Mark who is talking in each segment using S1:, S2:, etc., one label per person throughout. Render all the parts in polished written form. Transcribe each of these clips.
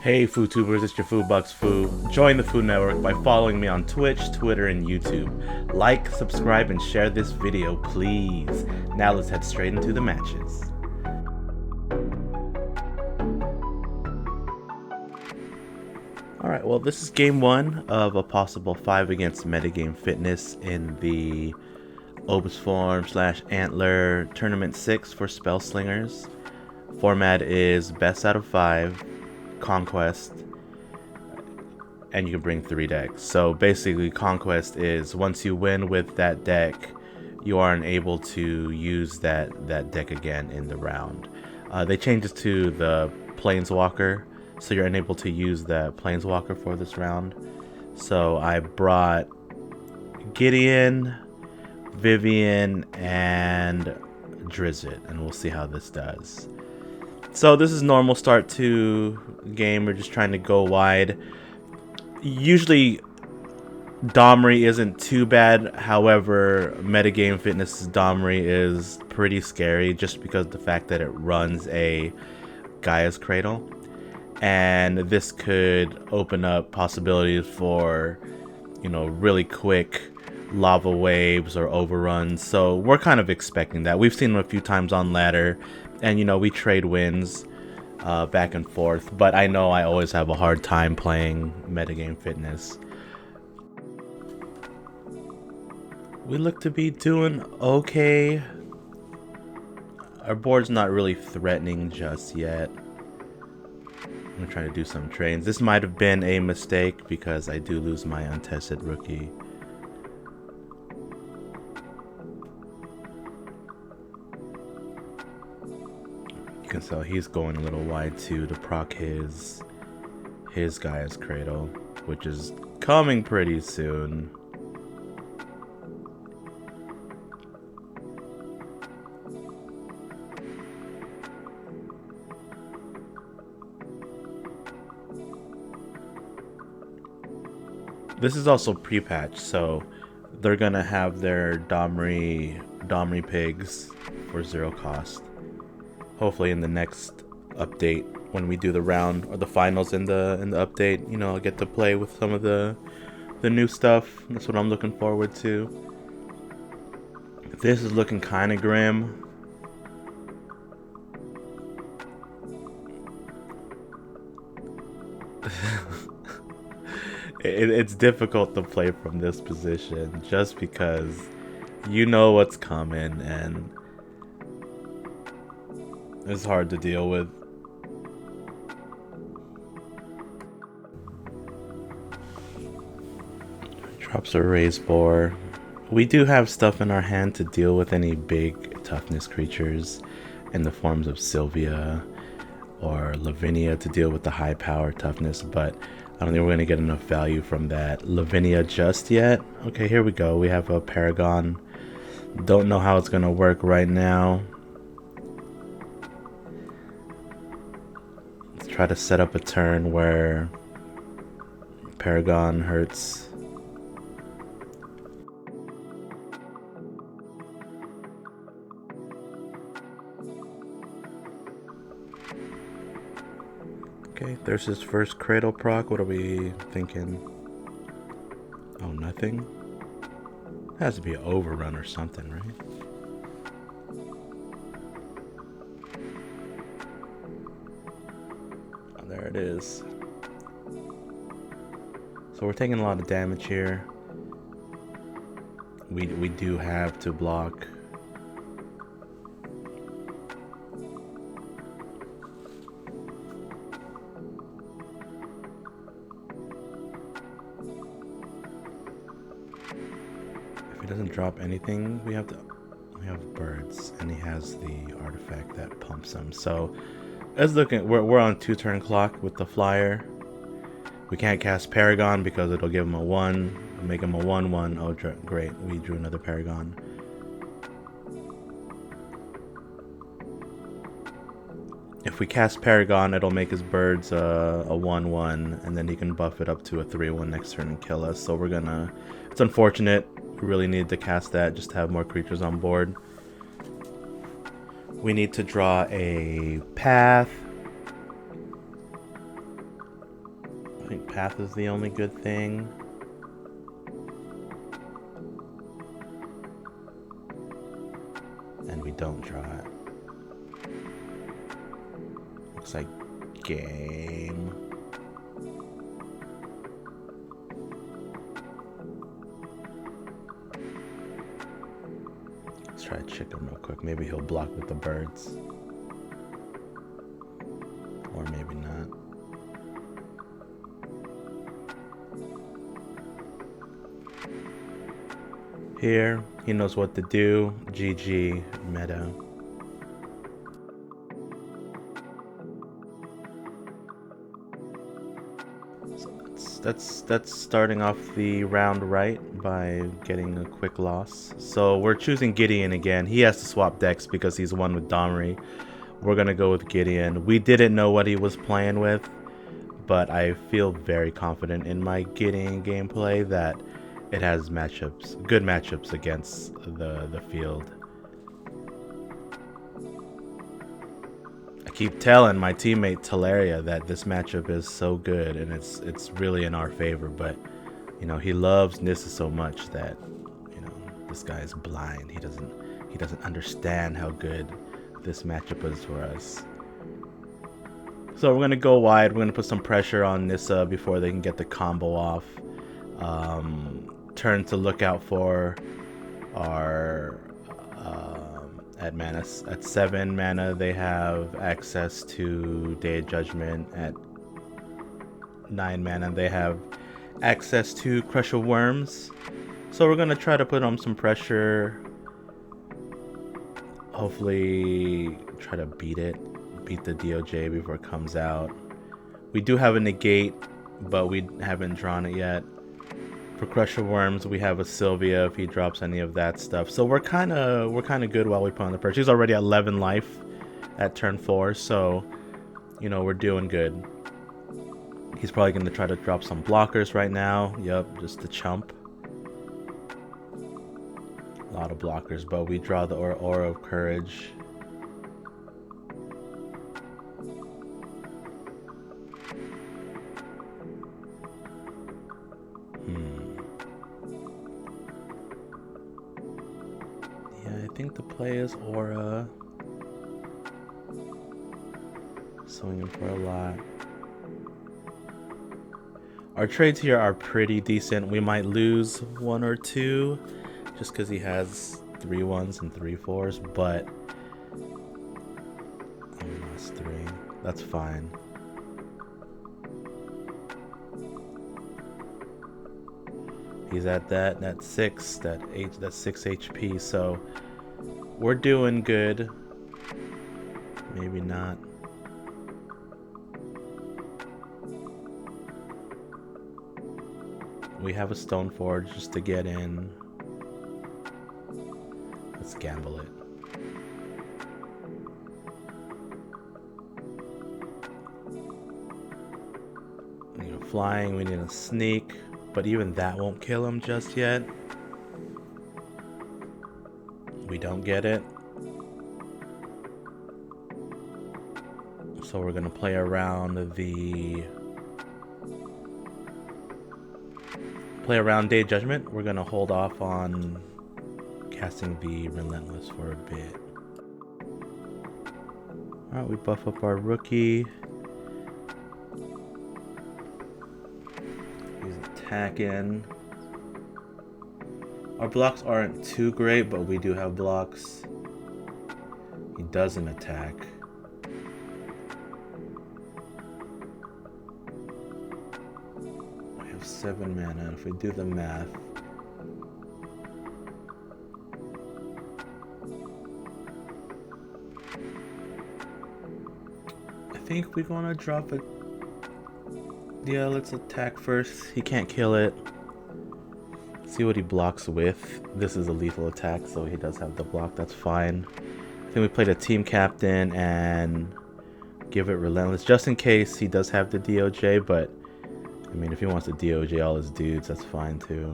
S1: Hey food tubers, it's your food Buxfoo. Join the Food Network by following me on Twitch, Twitter, and YouTube. Like, subscribe, and share this video, please. Now let's head straight into the matches. Alright, well this is game 1 of a possible 5 against Metagamefitness in the Obusform/Antler Tournament 6 for Spellslingers. Format is best out of 5. Conquest, and you can bring 3 decks. So basically Conquest is once you win with that deck, you aren't able to use that deck again in the round. They changed it to the Planeswalker, so you're unable to use that Planeswalker for this round. So I brought Gideon, Vivien, and Drizzt, and we'll see how this does. So this is normal start to game. We're just trying to go wide. Usually Domri isn't too bad. However, Metagamefitness' Domri is pretty scary just because of the fact that it runs a Gaia's Cradle. And this could open up possibilities for, really quick lava waves or overruns. So we're kind of expecting that. We've seen them a few times on ladder. And we trade wins back and forth, but I know I always have a hard time playing Metagamefitness. We look to be doing okay. Our board's not really threatening just yet. I'm gonna try to do some trades. This might have been a mistake because I do lose my untested rookie. You can tell he's going a little wide too to proc his Gaia's Cradle, which is coming pretty soon. This is also pre-patch, so they're gonna have their Domri pigs for 0 cost. Hopefully in the next update, when we do the round or the finals in the update, I'll get to play with some of the new stuff. That's what I'm looking forward to. This is looking kind of grim. It's difficult to play from this position just because you know what's coming and it's hard to deal with. Drops a raised boar. We do have stuff in our hand to deal with any big toughness creatures in the forms of Sylvia or Lavinia to deal with the high power toughness, but I don't think we're going to get enough value from that Lavinia just yet. Okay, here we go. We have a Paragon. Don't know how it's going to work right now. Try to set up a turn where Paragon hurts. Okay, there's his first Cradle proc. What are we thinking? Oh, nothing? It has to be an overrun or something, right? There it is. So we're taking a lot of damage here. We do have to block. If he doesn't drop anything, we have birds, and he has the artifact that pumps him. So let's look at, we're on 2-turn clock with the flyer. We can't cast Paragon because it'll give him a 1, make him a 1/1. Oh, great, we drew another Paragon. If we cast Paragon, it'll make his birds a 1/1, and then he can buff it up to a 3/1 next turn and kill us. So we're gonna, it's unfortunate, we really need to cast that just to have more creatures on board. We need to draw a path. think Path is the only good thing. And we don't draw it. Looks like game. Let's try to check him real quick. Maybe he'll block with the birds. Or maybe not. Here, he knows what to do. GG, meta. So that's starting off the round right by getting a quick loss. So we're choosing Gideon again. He has to swap decks because he's one with Domri. We're gonna go with Gideon. We didn't know what he was playing with, but I feel very confident in my Gideon gameplay that it has matchups, good matchups against the field. I keep telling my teammate Talaria that this matchup is so good and it's really in our favor, but you know, he loves Nissa so much that, you know, this guy is blind. He doesn't understand how good this matchup is for us. So we're gonna go wide. We're gonna put some pressure on Nissa before they can get the combo off. Turn to look out for our at 7 mana they have access to Day of Judgment. At 9 mana they have access to Crush of Worms. So we're gonna try to put on some pressure. Hopefully try to beat the DOJ before it comes out. We do have a negate, but we haven't drawn it yet. For Crush of Worms, we have a Sylvia if he drops any of that stuff. So we're kind of good while we put on the pressure. He's already at 11 life at turn 4, so you know, we're doing good. He's probably going to try to drop some blockers right now. Yep, just the chump. A lot of blockers, but we draw the Aura of Courage. Yeah, I think the play is Aura. Swinging for a lot. Our trades here are pretty decent. We might lose 1 or 2 just because he has 3 1s and 3 4s, but I lost 3. That's fine. He's at that 6, that 6 HP, so we're doing good. Maybe not. We have a Stone Forge just to get in. Let's gamble it. You know, flying, we need a sneak, but even that won't kill him just yet. We don't get it. So we're gonna play around Day of Judgment. We're gonna hold off on casting the Relentless for a bit. Alright, we buff up our rookie. He's attacking. Our blocks aren't too great, but we do have blocks. He doesn't attack. We have 7 mana, and if we do the math, I think we're gonna drop it. Yeah, let's attack first. He can't kill it. See what he blocks with. This is a lethal attack, so he does have the block. That's fine. I think we played a team captain and give it Relentless just in case he does have the DOJ, but I mean, if he wants to DOJ all his dudes, that's fine too.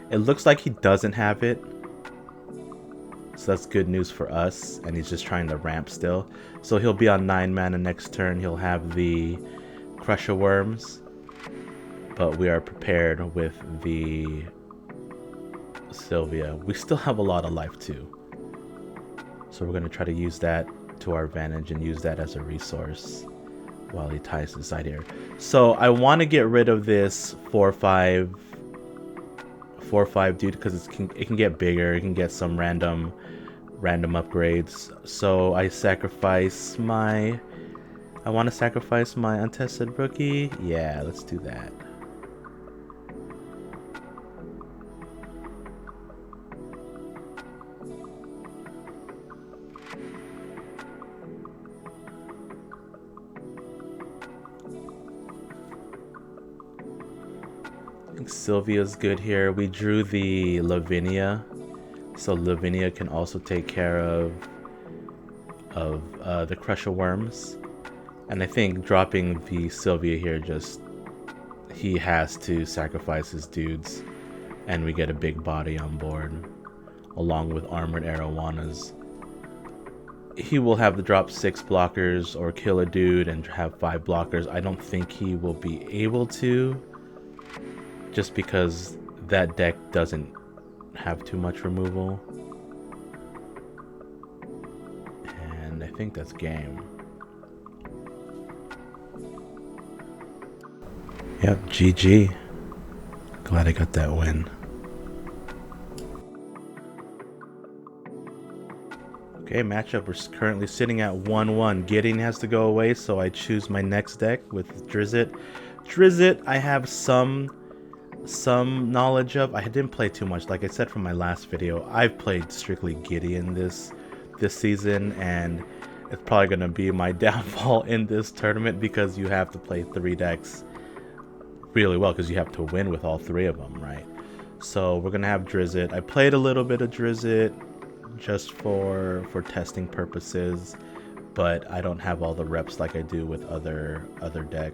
S1: It looks like he doesn't have it, so that's good news for us, and he's just trying to ramp still. So he'll be on 9 mana next turn. He'll have the Crusher Worms, but we are prepared with the Sylvia. We still have a lot of life too, so we're going to try to use that to our advantage and use that as a resource while he ties the side here. So I want to get rid of this 4/5 dude because it can get bigger. It can get some random upgrades. So I sacrifice my... I want to sacrifice my untested rookie. Yeah, let's do that. I think Sylvia's good here. We drew the Lavinia, so Lavinia can also take care of the Crusher Worms. And I think dropping the Sylvia here, just he has to sacrifice his dudes, and we get a big body on board, along with armored Arowanas. He will have to drop 6 blockers or kill a dude and have 5 blockers. I don't think he will be able to, just because that deck doesn't have too much removal. And I think that's game. Yep, GG. Glad I got that win. Okay, matchup, we're currently sitting at 1-1. Gideon has to go away, so I choose my next deck with Drizzt. Drizzt, I have some knowledge of. I didn't play too much. Like I said from my last video, I've played strictly Gideon this season, and it's probably going to be my downfall in this tournament because you have to play 3 decks really well because you have to win with all 3 of them, right? So we're gonna have Drizzt. I played a little bit of Drizzt just for testing purposes, but I don't have all the reps like I do with other deck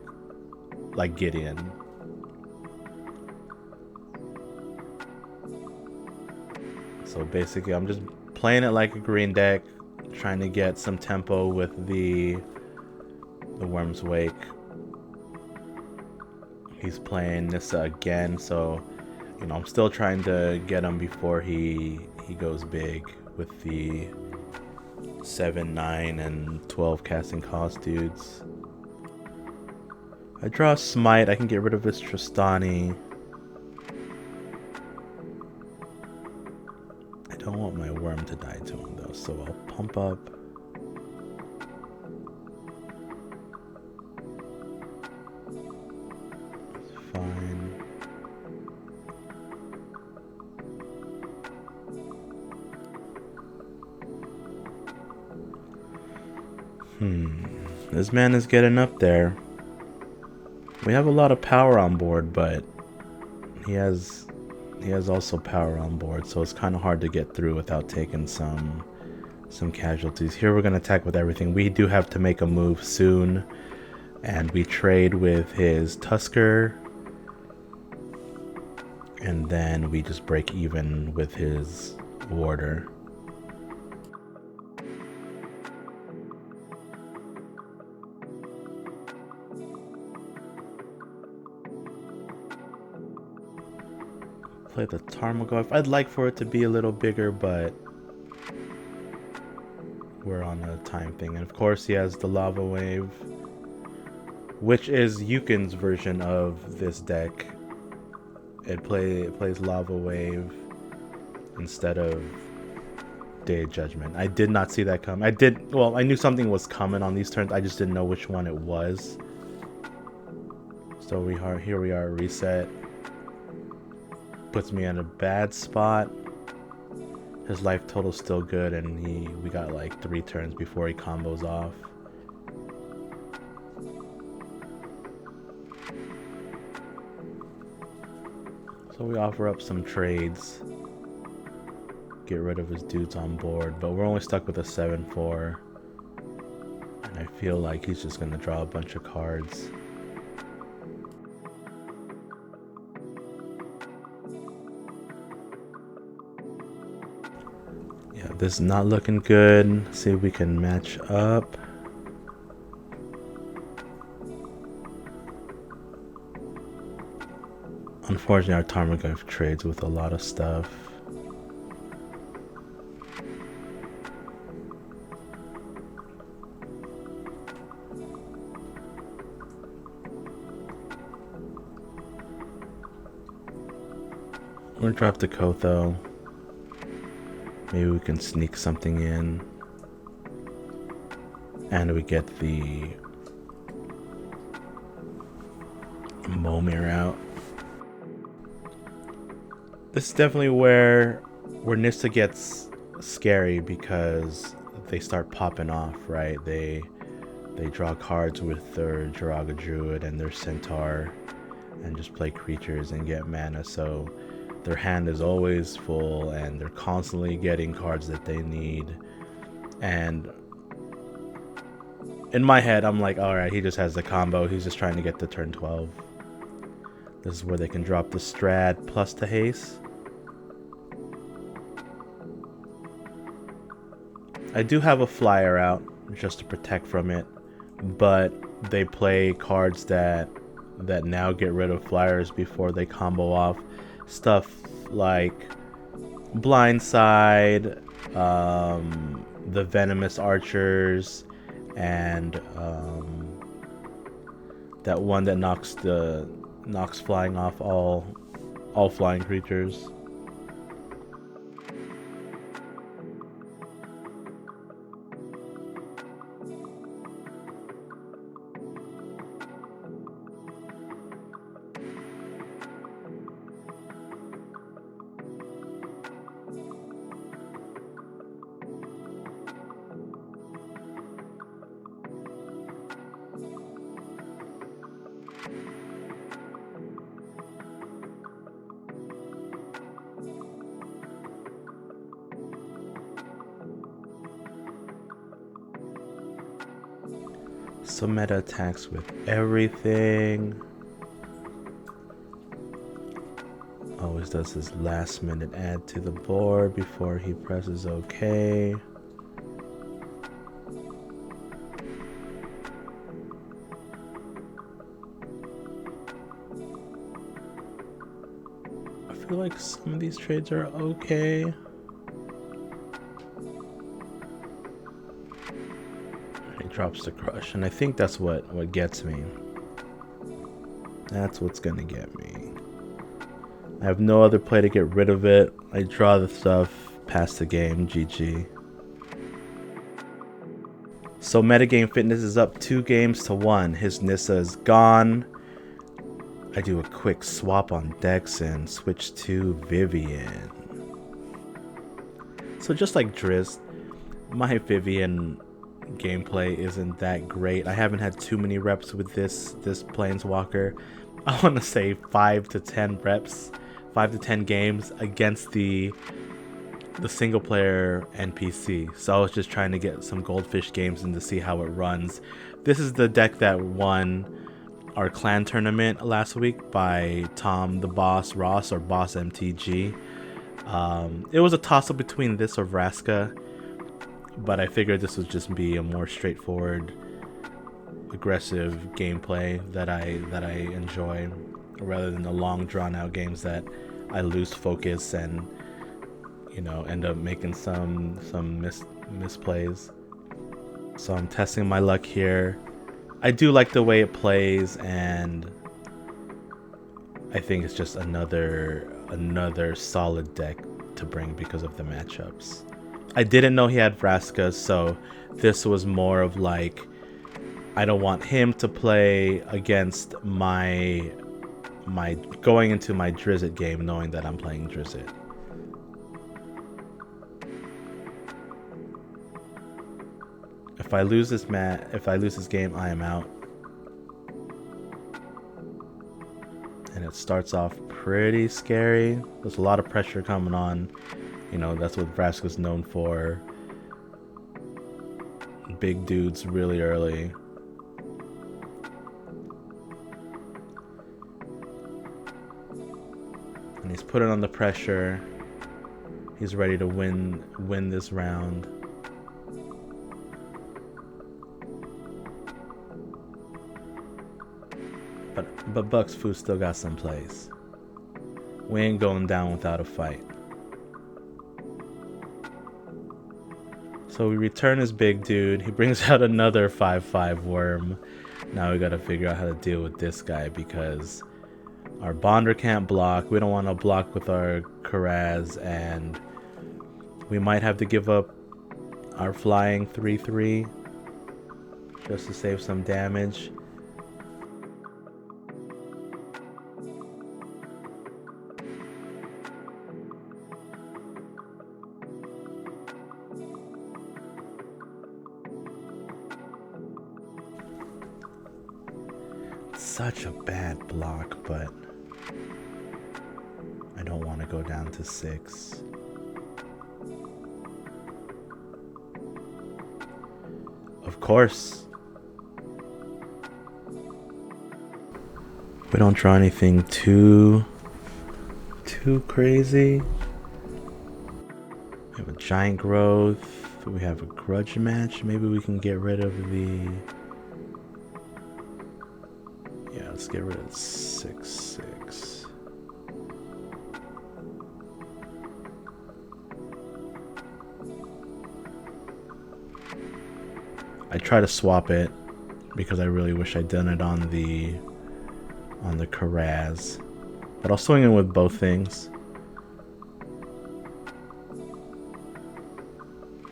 S1: like Gideon. So basically I'm just playing it like a green deck, trying to get some tempo with the Worm's Wake. He's playing Nissa again, so you know I'm still trying to get him before he goes big with the 7, 9, and 12 casting cost dudes. I draw a Smite. I can get rid of his Tristani. I don't want my worm to die to him though, so I'll pump up. Fine. This man is getting up there. We have a lot of power on board, but he has also power on board, so it's kind of hard to get through without taking some casualties. Here we're going to attack with everything. We do have to make a move soon, and we trade with his Tusker, and then we just break even with his Warder. Play the Tarmogoyf. I'd like for it to be a little bigger, but we're on a time thing. And of course he has the Lava Wave, which is Yukin's version of this deck. It plays Lava Wave instead of Day of Judgment. I did not see that come. I knew something was coming on these turns. I just didn't know which one it was. So here we are, reset. Puts me in a bad spot. His life total's still good, and we got like 3 turns before he combos off. So we offer up some trades, get rid of his dudes on board, but we're only stuck with a 7/4, and I feel like he's just gonna draw a bunch of cards. Yeah, this is not looking good. Let's see if we can match up. Unfortunately, our Tarmogoyf trades with a lot of stuff. We're gonna drop the Kotho. Maybe we can sneak something in. And we get the Momir out. This is definitely where Nissa gets scary because they start popping off, right? They draw cards with their Jiraga Druid and their Centaur and just play creatures and get mana, so their hand is always full and they're constantly getting cards that they need. And in my head, I'm like, alright, he just has the combo. He's just trying to get to turn 12. This is where they can drop the Strad plus the haste. I do have a flyer out just to protect from it, but they play cards that now get rid of flyers before they combo off. Stuff like Blindside, the Venomous Archers, and that one that knocks flying off all flying creatures. So meta attacks with everything. Always does his last minute add to the board before he presses OK. I feel like some of these trades are okay. Drops the Crush, and I think that's what gets me. That's what's gonna get me. I have no other play to get rid of it. I draw the stuff, pass the game, GG. So Metagamefitness is up 2-1. His Nissa is gone. I do a quick swap on decks and switch to Vivien. So just like Drizzt, my Vivien gameplay isn't that great. I haven't had too many reps with this planeswalker. I want to say 5 to 10 reps, 5 to 10 games against the single player NPC. So I was just trying to get some goldfish games in to see how it runs. This is the deck that won our clan tournament last week by Tom the Boss Ross, or Boss MTG. It was a toss up between this or Vraska, but I figured this would just be a more straightforward, aggressive gameplay that I enjoy, rather than the long drawn out games that I lose focus and, you know, end up making some misplays. So I'm testing my luck here. I do like the way it plays, and I think it's just another solid deck to bring because of the matchups. I didn't know he had Vraska, so this was more of like, I don't want him to play against my going into my Drizzt game knowing that I'm playing Drizzt. If I lose this game, I am out. And it starts off pretty scary. There's a lot of pressure coming on. You know, that's what Vraska's known for. Big dudes really early. And he's putting on the pressure. He's ready to win this round. But Buxfoo still got some plays. We ain't going down without a fight. So we return his big dude. He brings out another 5/5 worm. Now we gotta figure out how to deal with this guy because our Bonder can't block. We don't want to block with our Karaz, and we might have to give up our flying 3/3 just to save some damage. Such a bad block, but I don't want to go down to 6. Of course. We don't draw anything too crazy. We have a giant growth. We have a grudge match. Maybe we can get rid of the... Yeah, let's get rid of 6/6. I try to swap it because I really wish I'd done it on the Karaz. But I'll swing in with both things.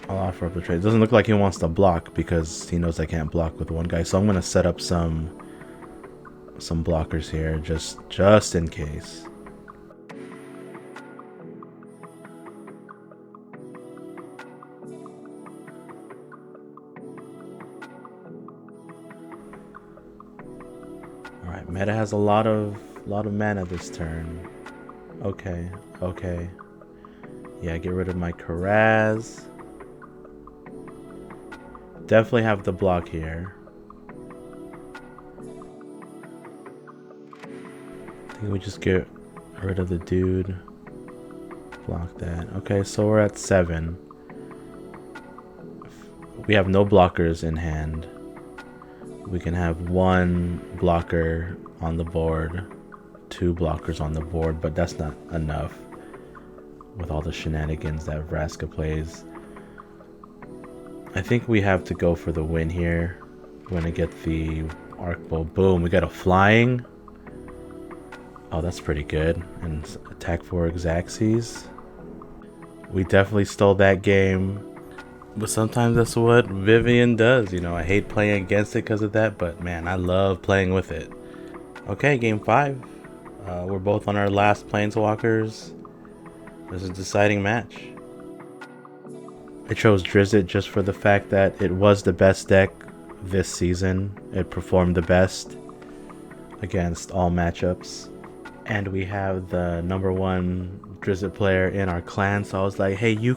S1: I'll offer up the trade. It doesn't look like he wants to block because he knows I can't block with one guy. So I'm gonna set up some blockers here just in case. Alright, Meta has a lot of mana this turn. Okay. Yeah, get rid of my Karaz. Definitely have the block here. I think we just get rid of the dude. Block that. Okay, so we're at 7. We have no blockers in hand. We can have 1 blocker on the board, 2 blockers on the board, but that's not enough with all the shenanigans that Vraska plays. I think we have to go for the win here. We're gonna get the arc bow. Boom, we got a flying. Oh, that's pretty good. And attack for Xaxes. We definitely stole that game. But sometimes that's what Vivien does. You know, I hate playing against it because of that, but man, I love playing with it. Okay, game 5. We're both on our last Planeswalkers. This is a deciding match. I chose Drizzt just for the fact that it was the best deck this season. It performed the best against all matchups. And we have the #1 Drizzt player in our clan, so I was like, hey, you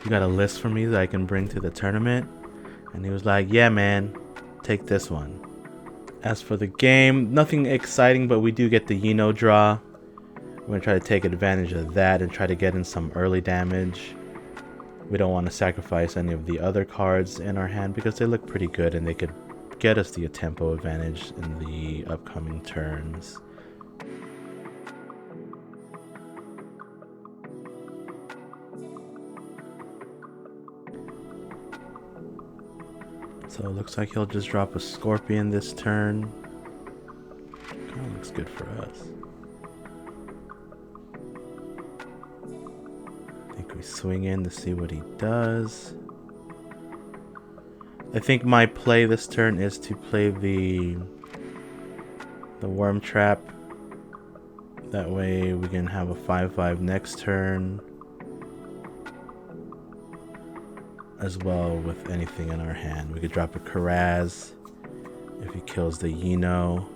S1: got a list for me that I can bring to the tournament? And he was like, yeah, man, take this one. As for the game, nothing exciting, but we do get the Yino draw. We're going to try to take advantage of that and try to get in some early damage. We don't want to sacrifice any of the other cards in our hand because they look pretty good and they could get us the tempo advantage in the upcoming turns. So it looks like he'll just drop a Scorpion this turn. Kind of looks good for us. I think we swing in to see what he does. I think my play this turn is to play the Worm Trap. That way we can have a 5/5 next turn. As well with anything in our hand. We could drop a Karaz if he kills the Yino.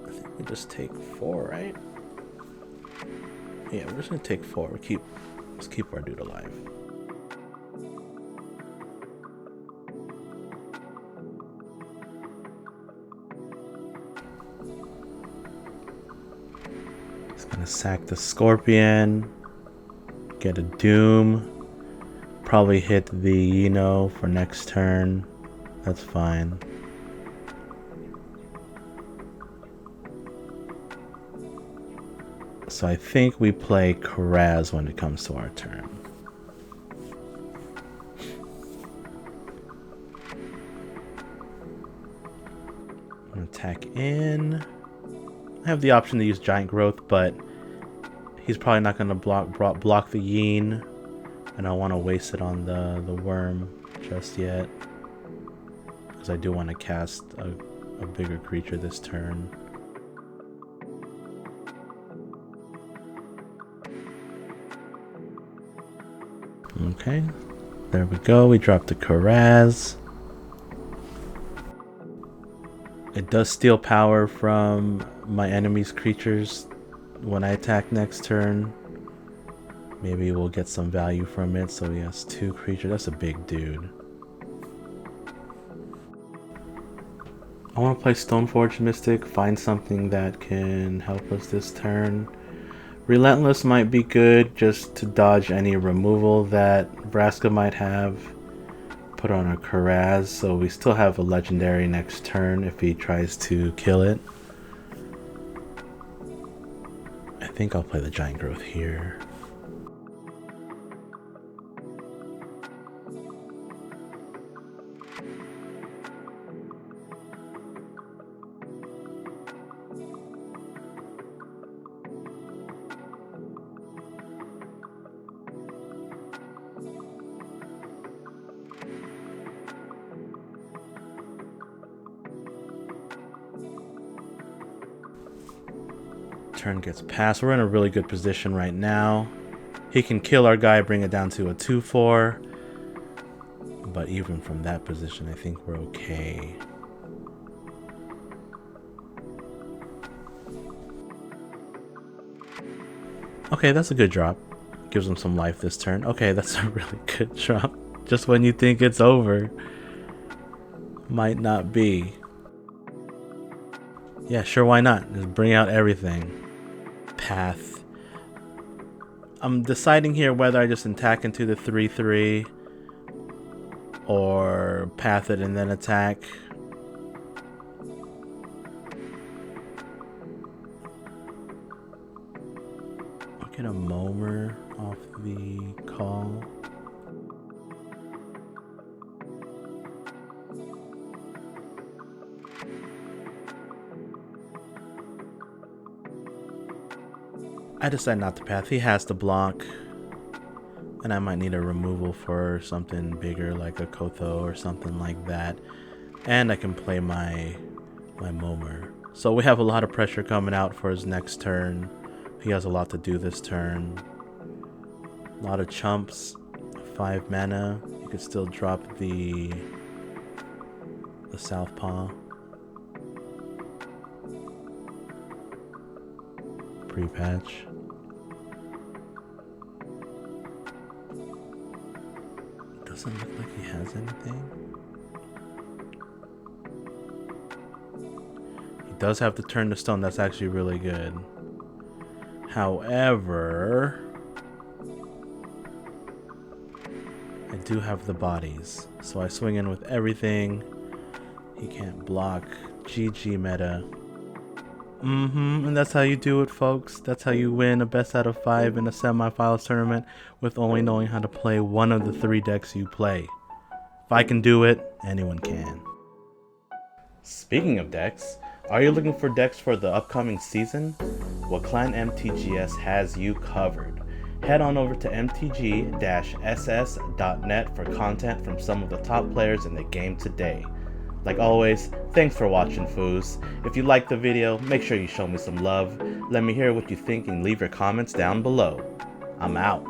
S1: I think we just take 4, right? Yeah, we're just gonna take 4. Let's keep our dude alive. Gonna sack the Scorpion, get a Doom, probably hit the Yino for next turn. That's fine. So I think we play Karaz when it comes to our turn. Attack in. I have the option to use Giant Growth, but he's probably not going to block the Yin, and I don't want to waste it on the worm just yet, because I do want to cast a bigger creature this turn. Okay, there we go. We dropped the Karaz. It does steal power from my enemy's creatures when I attack next turn. Maybe we'll get some value from it. So he has 2 creatures. That's a big dude. I want to play Stoneforge Mystic, find something that can help us this turn. Relentless might be good just to dodge any removal that Vraska might have. Put on a Karaz, so we still have a legendary next turn if he tries to kill it. I think I'll play the Giant Growth here. Turn gets passed. We're in a really good position right now. He can kill our guy, bring it down to a 2/4. But even from that position, I think we're okay. Okay, that's a good drop. Gives him some life this turn. Okay, that's a really good drop. Just when you think it's over. Might not be. Yeah, sure, why not? Just bring out everything. Path. I'm deciding here whether I just attack into the 3/3 or path it and then attack. I'll get a Momer off the call. I decide not to path. He has to block. And I might need a removal for something bigger like a Kotho or something like that. And I can play my Momer. So we have a lot of pressure coming out for his next turn. He has a lot to do this turn. A lot of chumps. 5 mana. You could still drop the Southpaw. Pre-patch. Doesn't look like he has anything. He does have to turn to stone. That's actually really good. However, I do have the bodies. So I swing in with everything. He can't block. GG meta. And that's how you do it, folks. That's how you win a best out of 5 in a semifinals tournament with only knowing how to play one of the 3 decks you play. If I can do it, anyone can. Speaking of decks, are you looking for decks for the upcoming season? Well, Clan MTGS has you covered. Head on over to mtg-ss.net for content from some of the top players in the game today. Like always, thanks for watching, foos. If you liked the video, make sure you show me some love. Let me hear what you think and leave your comments down below. I'm out.